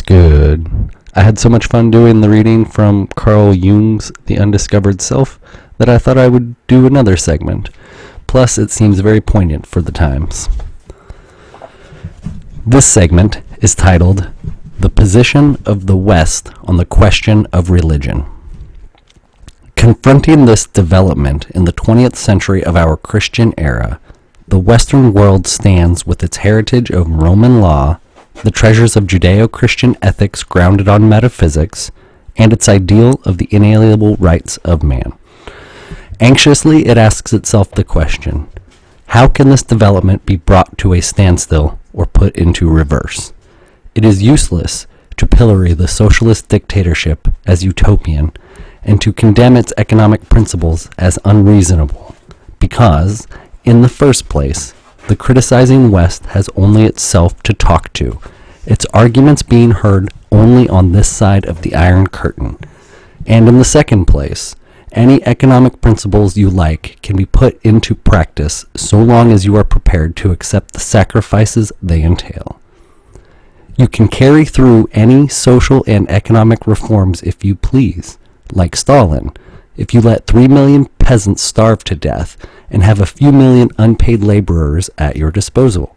Good. I had so much fun doing the reading from Carl Jung's The Undiscovered Self that I thought I would do another segment. Plus, it seems very poignant for the times. This segment is titled The Position of the West on the Question of Religion. Confronting this development in the 20th century of our Christian era, the Western world stands with its heritage of Roman law, the treasures of Judeo-Christian ethics grounded on metaphysics, and its ideal of the inalienable rights of man. Anxiously, it asks itself the question, how can this development be brought to a standstill or put into reverse? It is useless to pillory the socialist dictatorship as utopian and to condemn its economic principles as unreasonable, because, in the first place, the criticizing West has only itself to talk to, its arguments being heard only on this side of the Iron Curtain. And in the second place, any economic principles you like can be put into practice so long as you are prepared to accept the sacrifices they entail. You can carry through any social and economic reforms if you please, like Stalin, if you let 3 million peasants starve to death and have a few million unpaid laborers at your disposal.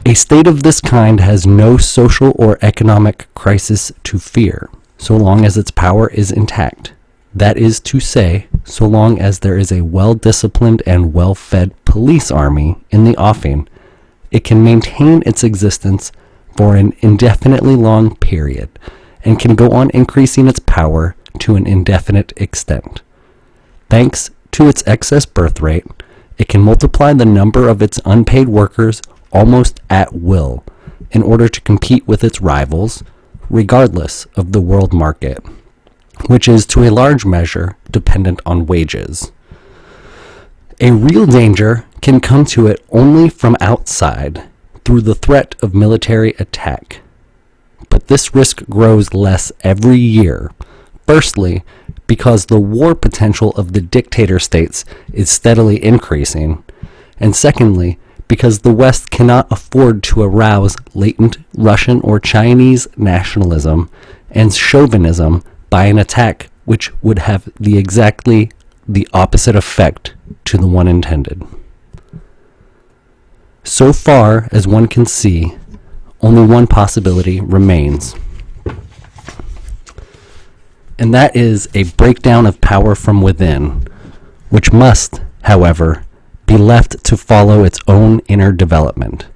A state of this kind has no social or economic crisis to fear, so long as its power is intact. That is to say, so long as there is a well-disciplined and well-fed police army in the offing, it can maintain its existence for an indefinitely long period, and can go on increasing its power to an indefinite extent. Thanks to its excess birth rate, it can multiply the number of its unpaid workers almost at will in order to compete with its rivals, regardless of the world market, which is to a large measure dependent on wages. A real danger can come to it only from outside through the threat of military attack. But this risk grows less every year. Firstly, because the war potential of the dictator states is steadily increasing, and secondly, because the West cannot afford to arouse latent Russian or Chinese nationalism and chauvinism by an attack which would have exactly the opposite effect to the one intended. So far as one can see, only one possibility remains, and that is a breakdown of power from within, which must, however, be left to follow its own inner development.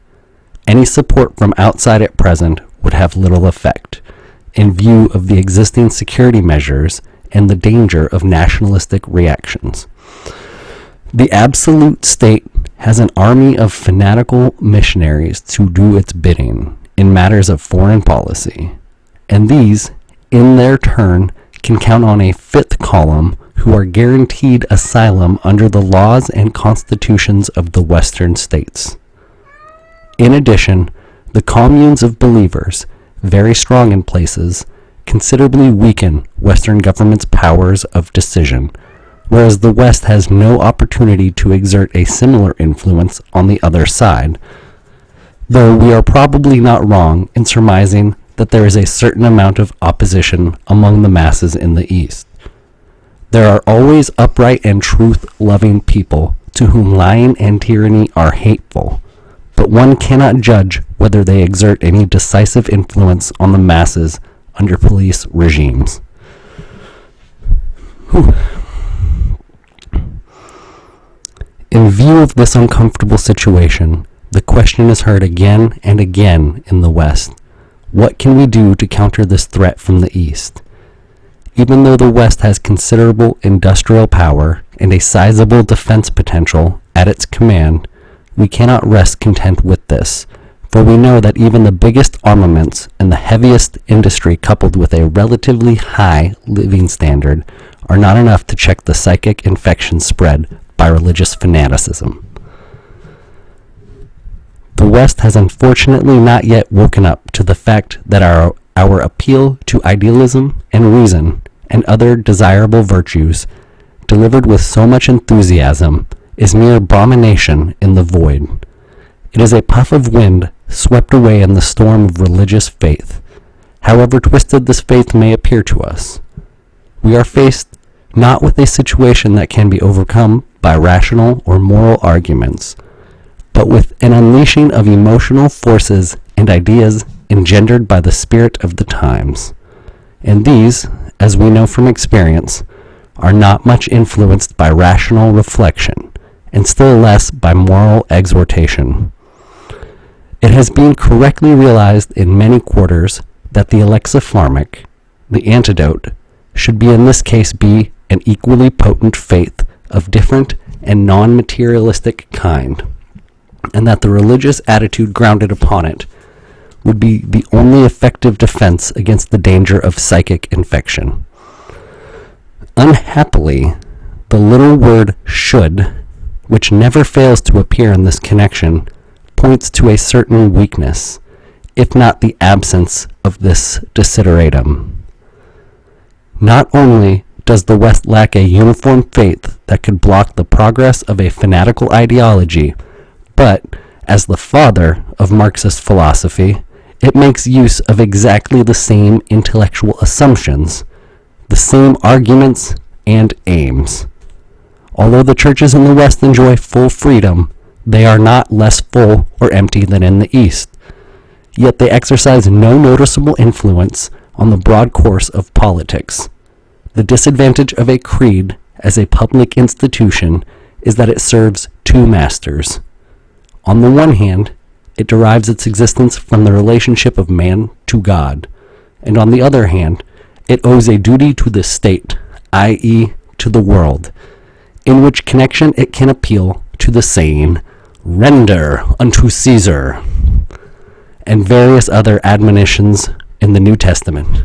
Any support from outside at present would have little effect, in view of the existing security measures and the danger of nationalistic reactions. The absolute state has an army of fanatical missionaries to do its bidding in matters of foreign policy, and these, in their turn, can count on a fifth column who are guaranteed asylum under the laws and constitutions of the Western states. In addition, the communes of believers, very strong in places, considerably weaken Western government's powers of decision, whereas the West has no opportunity to exert a similar influence on the other side, though we are probably not wrong in surmising that there is a certain amount of opposition among the masses in the East. There are always upright and truth-loving people to whom lying and tyranny are hateful, but one cannot judge whether they exert any decisive influence on the masses under police regimes. In view of this uncomfortable situation, the question is heard again and again in the West. What can we do to counter this threat from the East? Even though the West has considerable industrial power and a sizable defense potential at its command, we cannot rest content with this, for we know that even the biggest armaments and the heaviest industry coupled with a relatively high living standard are not enough to check the psychic infection spread by religious fanaticism. The West has unfortunately not yet woken up to the fact that our appeal to idealism and reason and other desirable virtues, delivered with so much enthusiasm, is mere abomination in the void. It is a puff of wind swept away in the storm of religious faith, however twisted this faith may appear to us. We are faced not with a situation that can be overcome by rational or moral arguments, but with an unleashing of emotional forces and ideas engendered by the spirit of the times. And these, as we know from experience, are not much influenced by rational reflection, and still less by moral exhortation. It has been correctly realized in many quarters that the alexipharmac, the antidote, should be in this case be an equally potent faith of different and non-materialistic kind, and that the religious attitude grounded upon it would be the only effective defense against the danger of psychic infection. Unhappily, the little word should, which never fails to appear in this connection, points to a certain weakness, if not the absence of this desideratum. Not only does the West lack a uniform faith that could block the progress of a fanatical ideology, but, as the father of Marxist philosophy, it makes use of exactly the same intellectual assumptions, the same arguments and aims. Although the churches in the West enjoy full freedom, they are not less full or empty than in the East. Yet they exercise no noticeable influence on the broad course of politics. The disadvantage of a creed as a public institution is that it serves two masters. On the one hand, it derives its existence from the relationship of man to God, and on the other hand, it owes a duty to the state, i.e., to the world, in which connection it can appeal to the saying, "Render unto Caesar," and various other admonitions in the New Testament.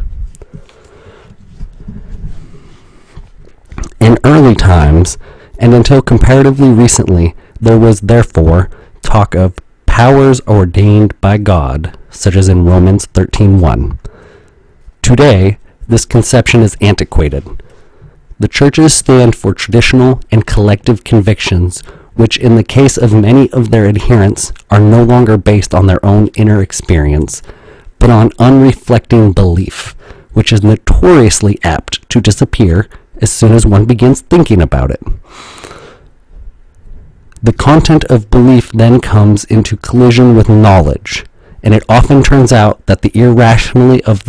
In early times, and until comparatively recently, there was therefore talk of powers ordained by God, such as in Romans 13:1. Today, this conception is antiquated. The churches stand for traditional and collective convictions, which in the case of many of their adherents are no longer based on their own inner experience, but on unreflecting belief, which is notoriously apt to disappear as soon as one begins thinking about it. The content of belief then comes into collision with knowledge, and it often turns out that the irrationality of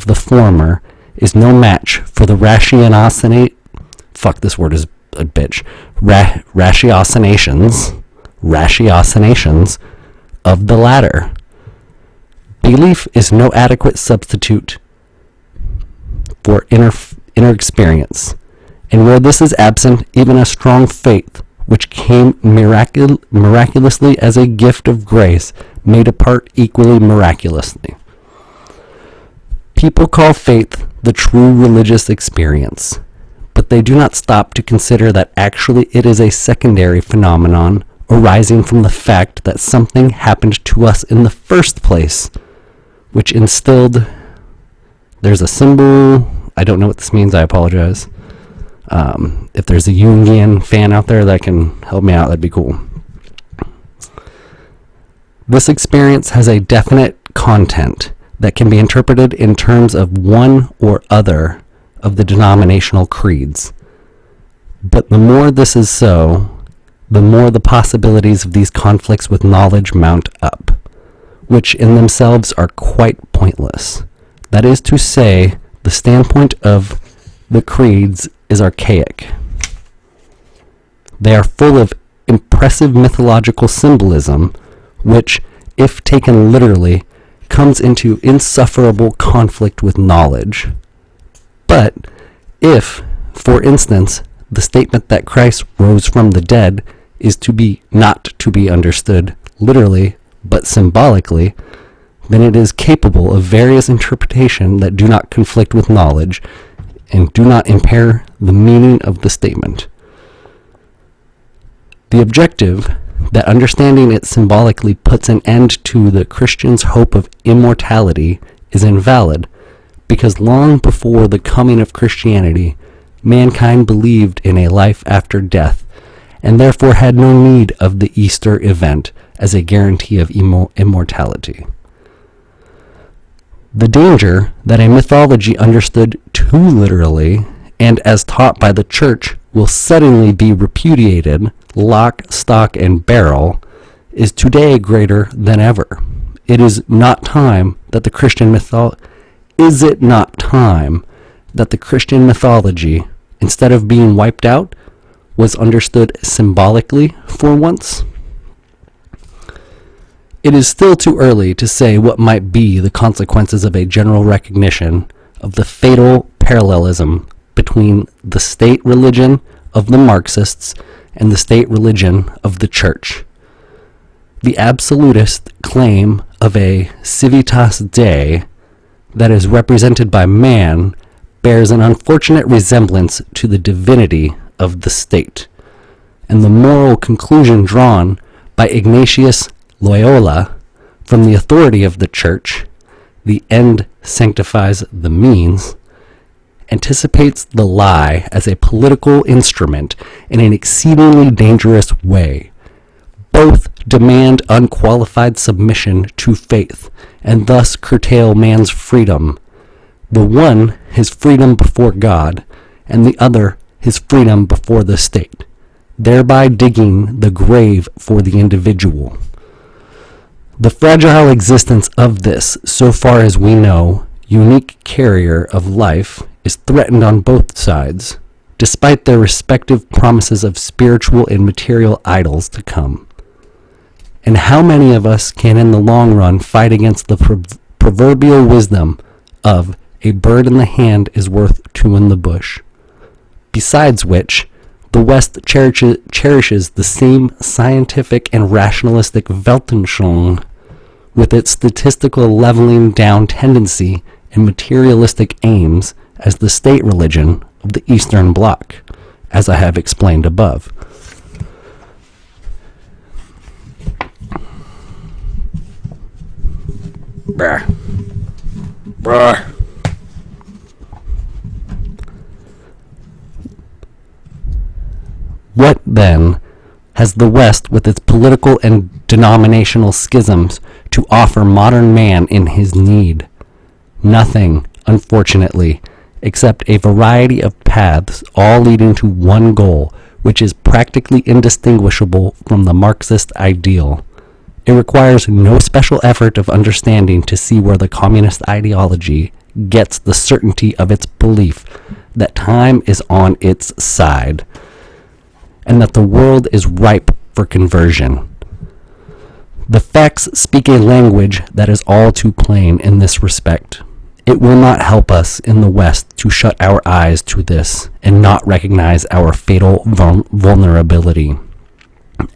the former is no match for the ratiocinations of the latter. Belief is no adequate substitute for inner experience, and where this is absent, even a strong faith, which came miraculously as a gift of grace, may depart equally miraculously. People call faith the true religious experience, but they do not stop to consider that actually it is a secondary phenomenon arising from the fact that something happened to us in the first place, which instilled... There's a symbol, I don't know what this means, I apologize. If there's a Jungian fan out there that can help me out, that'd be cool. This experience has a definite content that can be interpreted in terms of one or other of the denominational creeds. But the more this is so, the more the possibilities of these conflicts with knowledge mount up, which in themselves are quite pointless. That is to say, the standpoint of the creeds is archaic. They are full of impressive mythological symbolism, which, if taken literally, comes into insufferable conflict with knowledge. But if, for instance, the statement that Christ rose from the dead is not to be understood literally, but symbolically, then it is capable of various interpretations that do not conflict with knowledge and do not impair the meaning of the statement. The objective, that understanding it symbolically puts an end to the Christian's hope of immortality, is invalid, because long before the coming of Christianity, mankind believed in a life after death, and therefore had no need of the Easter event as a guarantee of immortality. The danger that a mythology understood too literally and as taught by the church will suddenly be repudiated, lock, stock, and barrel, is today greater than ever. It is not time that the Christian mythology, instead of being wiped out, was understood symbolically for once? It is still too early to say what might be the consequences of a general recognition of the fatal parallelism between the state religion of the Marxists and the state religion of the church. The absolutist claim of a civitas Dei that is represented by man bears an unfortunate resemblance to the divinity of the state, and the moral conclusion drawn by Ignatius Loyola from the authority of the church, the end sanctifies the means, anticipates the lie as a political instrument in an exceedingly dangerous way. Both demand unqualified submission to faith, and thus curtail man's freedom. The one, his freedom before God, and the other, his freedom before the state, thereby digging the grave for the individual. The fragile existence of this, so far as we know, unique carrier of life is threatened on both sides, despite their respective promises of spiritual and material idols to come. And how many of us can in the long run fight against the proverbial wisdom of a bird in the hand is worth two in the bush? Besides which, the West cherishes the same scientific and rationalistic Weltanschauung with its statistical leveling down tendency and materialistic aims as the state religion of the Eastern Bloc, as I have explained above. Bruh. What, then, has the West, with its political and denominational schisms, to offer modern man in his need? Nothing, unfortunately, except a variety of paths, all leading to one goal, which is practically indistinguishable from the Marxist ideal. It requires no special effort of understanding to see where the communist ideology gets the certainty of its belief that time is on its side, and that the world is ripe for conversion. The facts speak a language that is all too plain in this respect. It will not help us in the West to shut our eyes to this and not recognize our fatal vulnerability.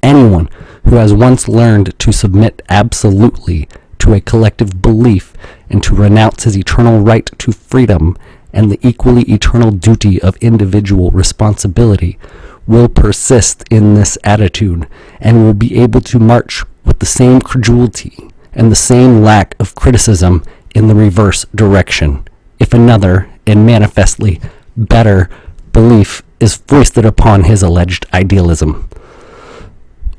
Anyone who has once learned to submit absolutely to a collective belief and to renounce his eternal right to freedom and the equally eternal duty of individual responsibility will persist in this attitude and will be able to march with the same credulity and the same lack of criticism in the reverse direction, if another and manifestly better belief is foisted upon his alleged idealism.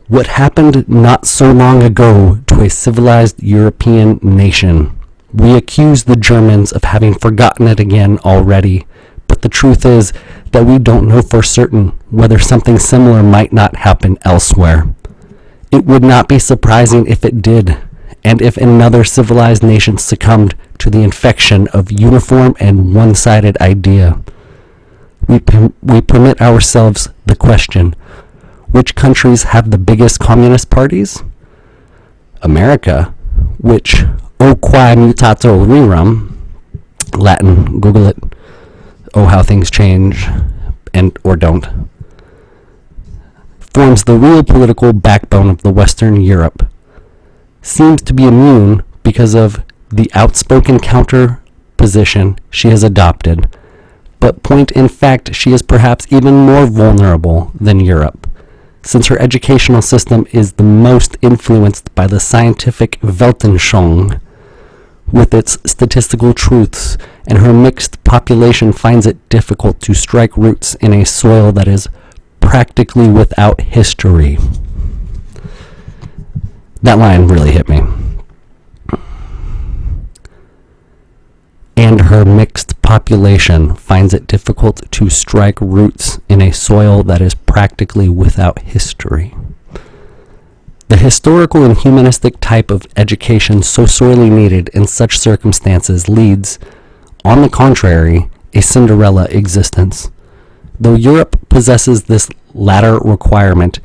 What happened not so long ago to a civilized European nation, we accuse the Germans of having forgotten it again already, but the truth is that we don't know for certain whether something similar might not happen elsewhere. It would not be surprising if it did, and if another civilized nation succumbed to the infection of uniform and one-sided idea. We permit ourselves the question, which countries have the biggest communist parties? America, which, o quae mutato rerum, Latin, Google it, oh how things change, and or don't, forms the real political backbone of the Western Europe, seems to be immune because of the outspoken counter position she has adopted, but point in fact she is perhaps even more vulnerable than Europe, since her educational system is the most influenced by the scientific Weltanschauung with its statistical truths, and her mixed population finds it difficult to strike roots in a soil that is practically without history. That line really hit me. And her mixed population finds it difficult to strike roots in a soil that is practically without history. The historical and humanistic type of education so sorely needed in such circumstances leads, on the contrary, a Cinderella existence. Though Europe possesses this latter requirement,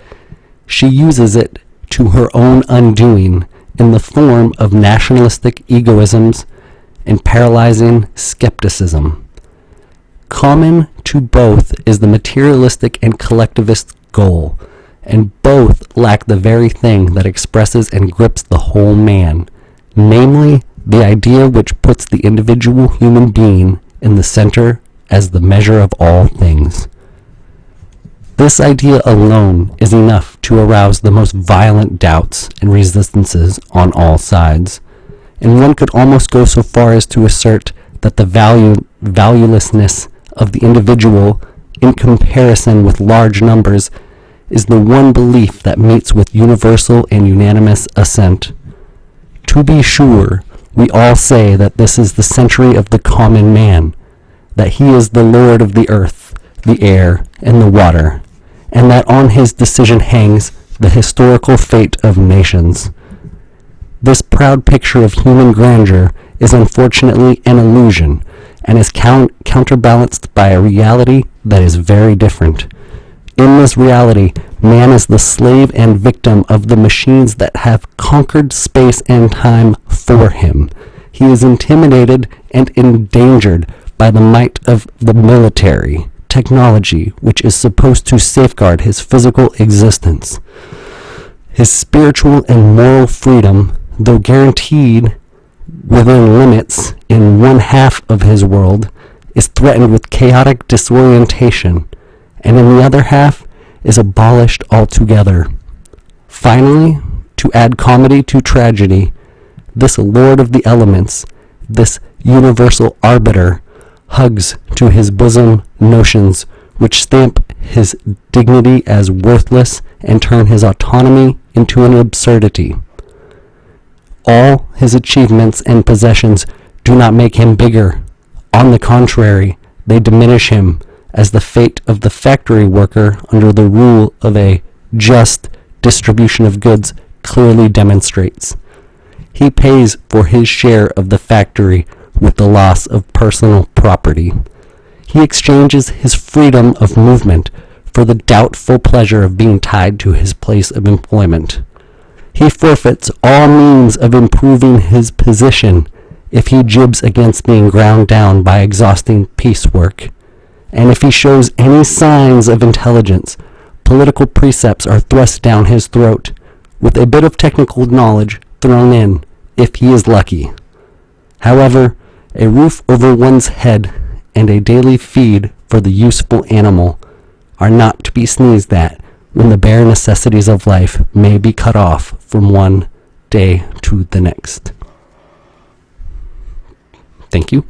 she uses it to her own undoing in the form of nationalistic egoisms and paralyzing skepticism. Common to both is the materialistic and collectivist goal, and both lack the very thing that expresses and grips the whole man, namely the idea which puts the individual human being in the center as the measure of all things. This idea alone is enough to arouse the most violent doubts and resistances on all sides, and one could almost go so far as to assert that the valuelessness of the individual in comparison with large numbers is the one belief that meets with universal and unanimous assent. To be sure, we all say that this is the century of the common man, that he is the Lord of the earth, the air, and the water, and that on his decision hangs the historical fate of nations. This proud picture of human grandeur is unfortunately an illusion, and is counterbalanced by a reality that is very different. In this reality, man is the slave and victim of the machines that have conquered space and time for him. He is intimidated and endangered by the might of the military technology, which is supposed to safeguard his physical existence. His spiritual and moral freedom, though guaranteed within limits in one half of his world, is threatened with chaotic disorientation, and in the other half is abolished altogether. Finally, to add comedy to tragedy, this lord of the elements, this universal arbiter, hugs to his bosom notions which stamp his dignity as worthless and turn his autonomy into an absurdity. All his achievements and possessions do not make him bigger. On the contrary, they diminish him, as the fate of the factory worker under the rule of a just distribution of goods clearly demonstrates. He pays for his share of the factory with the loss of personal property. He exchanges his freedom of movement for the doubtful pleasure of being tied to his place of employment. He forfeits all means of improving his position if he jibs against being ground down by exhausting piecework. And if he shows any signs of intelligence, political precepts are thrust down his throat, with a bit of technical knowledge thrown in, if he is lucky. However, a roof over one's head and a daily feed for the useful animal are not to be sneezed at when the bare necessities of life may be cut off from one day to the next. Thank you.